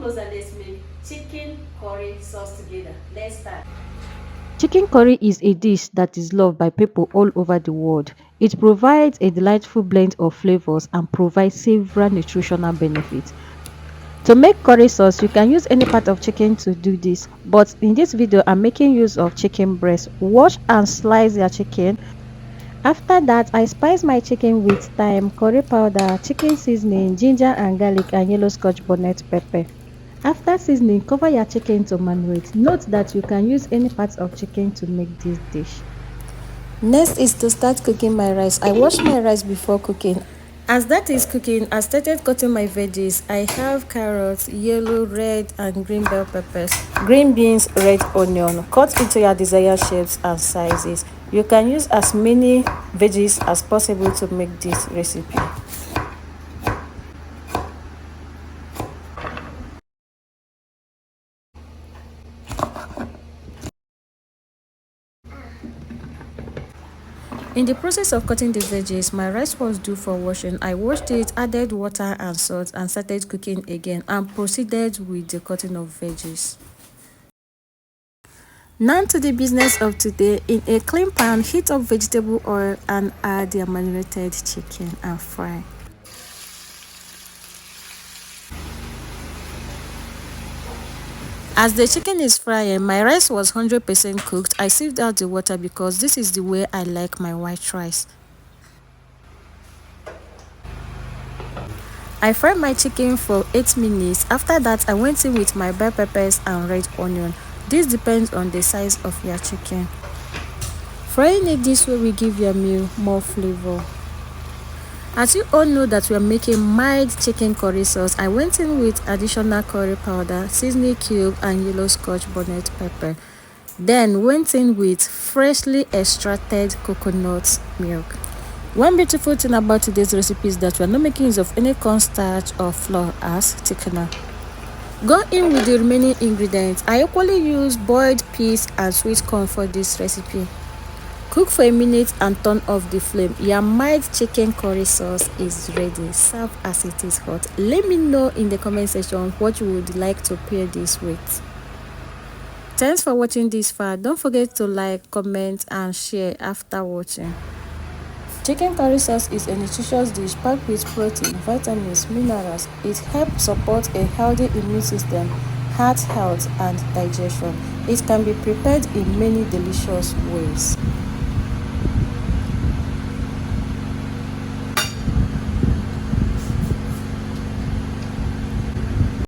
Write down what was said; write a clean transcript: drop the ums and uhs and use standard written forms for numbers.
closer, let's make chicken curry sauce together. Let's start. Chicken curry is a dish that is loved by people all over the world. It provides a delightful blend of flavors and provides several nutritional benefits. To make curry sauce, you can use any part of chicken to do this, but in this video, I'm making use of chicken breast. Wash and slice your chicken. After that, I spice my chicken with thyme, curry powder, chicken seasoning, ginger and garlic, and yellow scotch bonnet pepper. After seasoning, cover your chicken to marinate. Note that you can use any parts of chicken to make this dish. Next is to start cooking my rice. I wash my rice before cooking. As that is cooking, I started cutting my veggies. I have carrots, yellow, red, and green bell peppers, green beans, red onion. Cut into your desired shapes and sizes. You can use as many veggies as possible to make this recipe. In the process of cutting the veggies, my rice was due for washing. I washed it, added water and salt, and started cooking again and proceeded with the cutting of veggies. Now to the business of today. In a clean pan, heat up vegetable oil and add your marinated chicken and fry. As the chicken is frying, my rice was 100% cooked. I sieved out the water because this is the way I like my white rice. I fried my chicken for 8 minutes. After that, I went in with my bell peppers and red onion. This depends on the size of your chicken. Frying it this way will give your meal more flavor. As you all know that we are making mild chicken curry sauce, I went in with additional curry powder, seasoning cube, and yellow scotch bonnet pepper. Then went in with freshly extracted coconut milk. One beautiful thing about today's recipe is that we are not making use of any cornstarch or flour as thickener. Go in with the remaining ingredients. I equally use boiled peas and sweet corn for this recipe. Cook for a minute and turn off the flame. Your mild chicken curry sauce is ready. Serve as it is hot. Let me know in the comment section what you would like to pair this with. Thanks for watching this far. Don't forget to like, comment, and share after watching. Chicken curry sauce is a nutritious dish packed with protein, vitamins, minerals. It helps support a healthy immune system, heart health, and digestion. It can be prepared in many delicious ways.